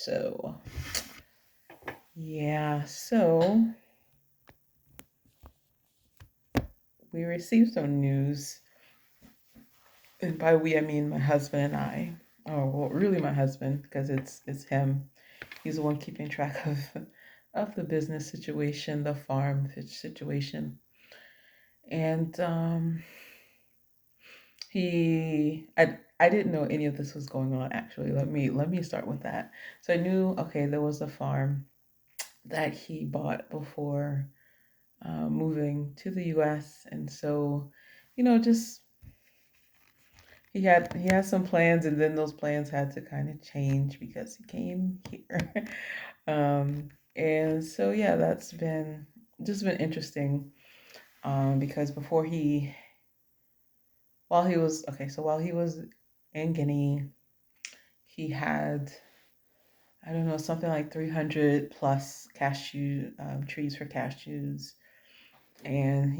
So, yeah, so we received some news, and by we I mean my husband and I. Oh, well, really my husband, because it's him. He's the one keeping track of the business situation, the farm situation, and I didn't know any of this was going on actually. Let me start with that. So I knew, okay, there was a farm that he bought before moving to the US, and so just he had some plans, and then those plans had to kind of change because he came here. And so yeah, that's been just been interesting, because before he while he was okay so while he was in Guinea, he had, I don't know, something like 300 plus cashew trees for cashews, and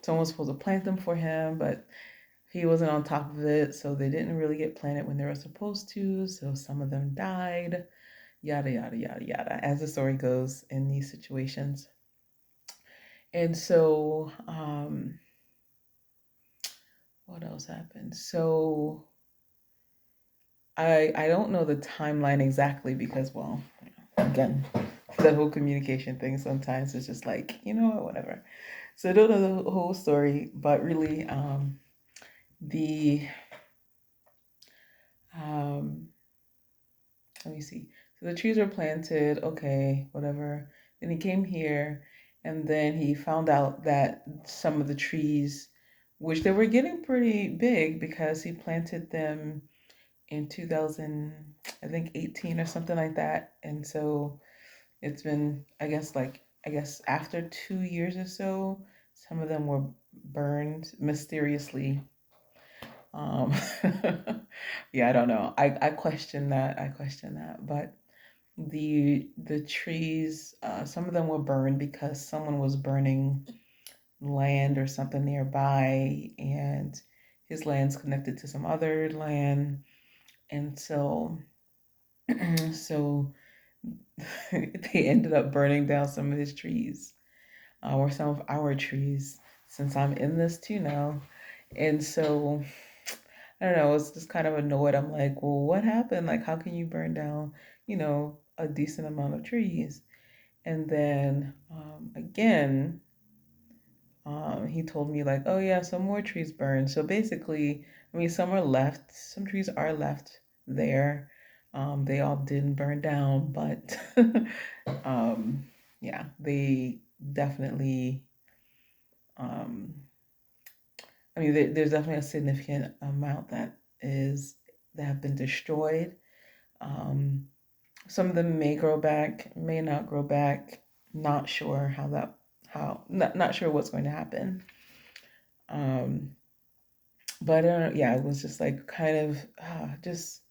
someone was supposed to plant them for him, but he wasn't on top of it, so they didn't really get planted when they were supposed to. So some of them died, yada yada yada yada, as the story goes in these situations. And so, what else happened? So I don't know the timeline exactly because, well, again, the whole communication thing sometimes is just like, whatever. So I don't know the whole story, but really, the um, let me see. So the trees were planted, okay, whatever. Then he came here, and then he found out that some of the trees, which they were getting pretty big because he planted them in 2000, I think 18 or something like that. And so it's been, I guess after 2 years or so, some of them were burned mysteriously. Um, yeah, I don't know. I question that. I question that. But the trees, some of them were burned because someone was burning land or something nearby, and his land's connected to some other land, and so so they ended up burning down some of his trees, or some of our trees, since I'm in this too now. And so I don't know, I was just kind of annoyed. I'm like, well, what happened? Like, how can you burn down, a decent amount of trees? And then again, he told me, like, oh yeah, some more trees burned. So basically, I mean, some are left, some trees are left there. They all didn't burn down, but um, yeah, they definitely, um, I mean, there's definitely a significant amount that have been destroyed. Um, some of them may grow back, may not grow back. Not sure not sure what's going to happen. Um, but yeah, it was just like kind of just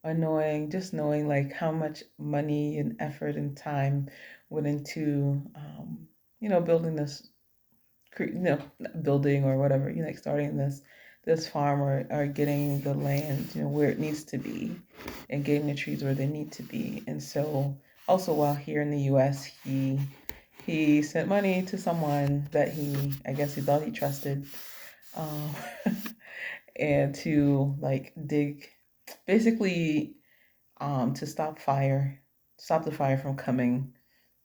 annoying, just knowing like how much money and effort and time went into, building this, building or whatever, like starting this farm, or getting the land, where it needs to be, and getting the trees where they need to be. And so also while here in the US, he sent money to someone that I guess he thought he trusted, um, and to like dig, basically, to stop the fire from coming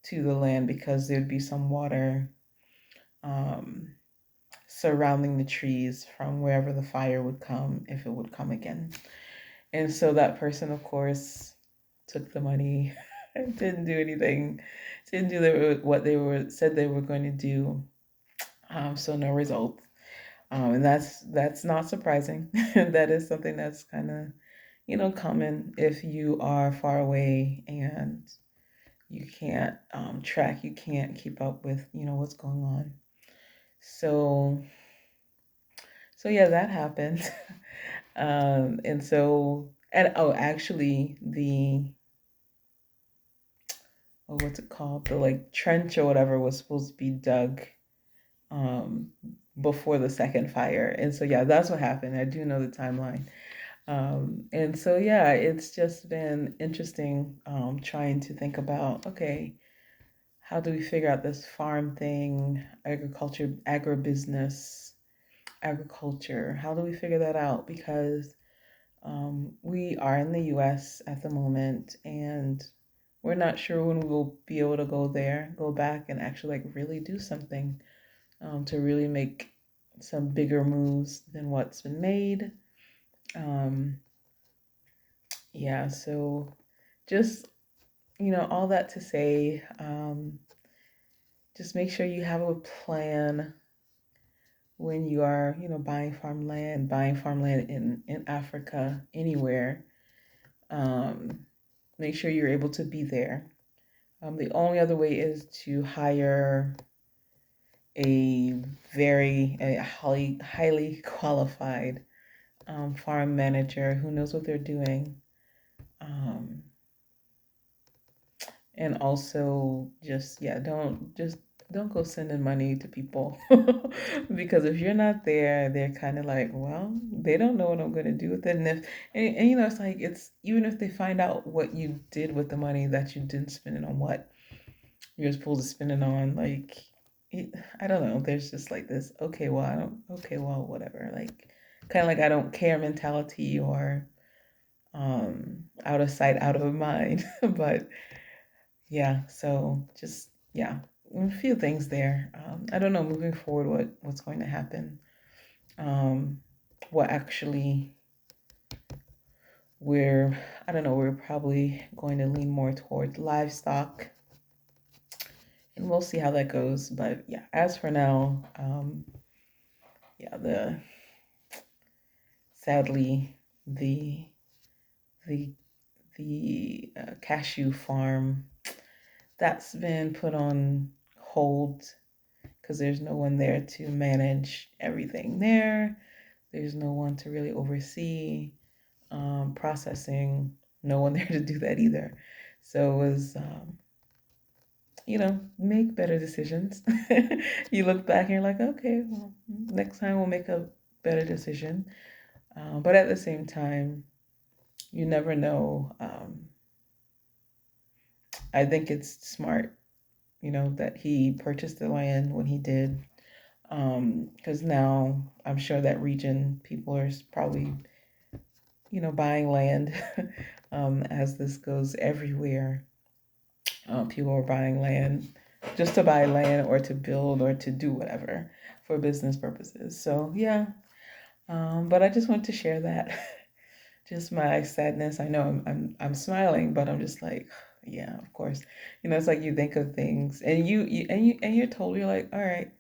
to the land, because there'd be some water um, surrounding the trees from wherever the fire would come, if it would come again. And so that person, of course, took the money, didn't do anything, didn't do what they were said they were going to do. So no result. And that's not surprising. That is something that's kind of, common if you are far away and you can't track, you can't keep up with, what's going on. So yeah, that happened. And so, and oh, actually, what's it called? The like trench or whatever was supposed to be dug um, before the second fire. And so, yeah, that's what happened. I do know the timeline. And so, yeah, it's just been interesting trying to think about, okay, how do we figure out this farm thing, agriculture, agribusiness, agriculture? How do we figure that out? Because we are in the US at the moment, and we're not sure when we'll be able to go there, go back and actually like really do something to really make some bigger moves than what's been made. Um, yeah, so just, all that to say, just make sure you have a plan when you are, buying farmland in Africa, anywhere. Um, Make sure you're able to be there. The only other way is to hire a a highly qualified farm manager who knows what they're doing. Um, and also just, yeah, don't go sending money to people because if you're not there, they're kind of like, well, they don't know what I'm going to do with it. And it's like, it's even if they find out what you did with the money that you didn't spend it on what you're supposed to spend it on, like, it, I don't know, there's just like this, okay, well, I don't, okay, well, whatever, like, kind of like I don't care mentality, or out of sight, out of mind. But yeah, so just, yeah, a few things there. I don't know, moving forward, what's going to happen. Um, what actually we're, I don't know, we're probably going to lean more toward livestock, and we'll see how that goes. But yeah, as for now, yeah, the sadly the the cashew farm, that's been put on hold because there's no one there to manage everything there. There's no one to really oversee processing. No one there to do that either. So it was, make better decisions. You look back and you're like, okay, well, next time we'll make a better decision. But at the same time, you never know. I think it's smart, that he purchased the land when he did, because now I'm sure that region people are probably, buying land as this goes everywhere. People are buying land just to buy land or to build or to do whatever for business purposes. So yeah, but I just want to share that. Just my sadness. I know I'm smiling, but I'm just like, yeah, of course. It's like you think of things, and you're told, you're like, all right,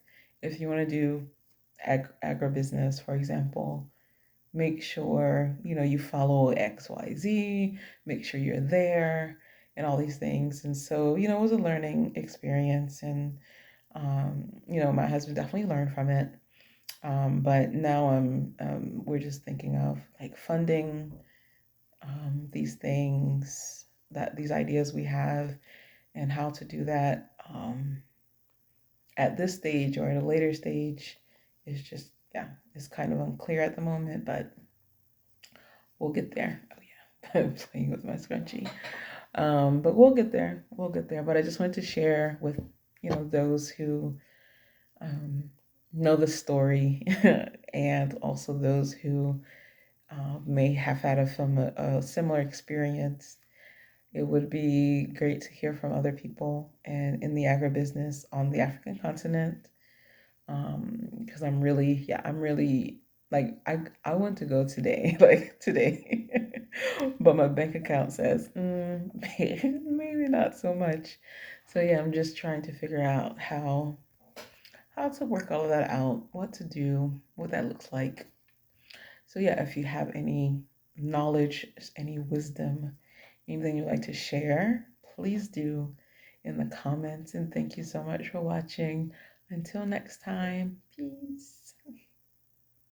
if you want to do agribusiness, for example, make sure you follow XYZ, make sure you're there, and all these things. And so it was a learning experience, and my husband definitely learned from it. But now we're just thinking of like funding these things, that these ideas we have, and how to do that at this stage or at a later stage is just, yeah, it's kind of unclear at the moment, but we'll get there. Oh yeah, I'm playing with my scrunchie. But we'll get there. We'll get there. But I just wanted to share with those who um, know the story, and also those who may have had a similar experience. It would be great to hear from other people and in the agribusiness on the African continent. Because I'm really like, I want to go today, like today, but my bank account says maybe not so much. So yeah, I'm just trying to figure out how to work all of that out, what to do, what that looks like. So yeah, if you have any knowledge, any wisdom, anything you'd like to share, please do in the comments. And thank you so much for watching. Until next time, peace.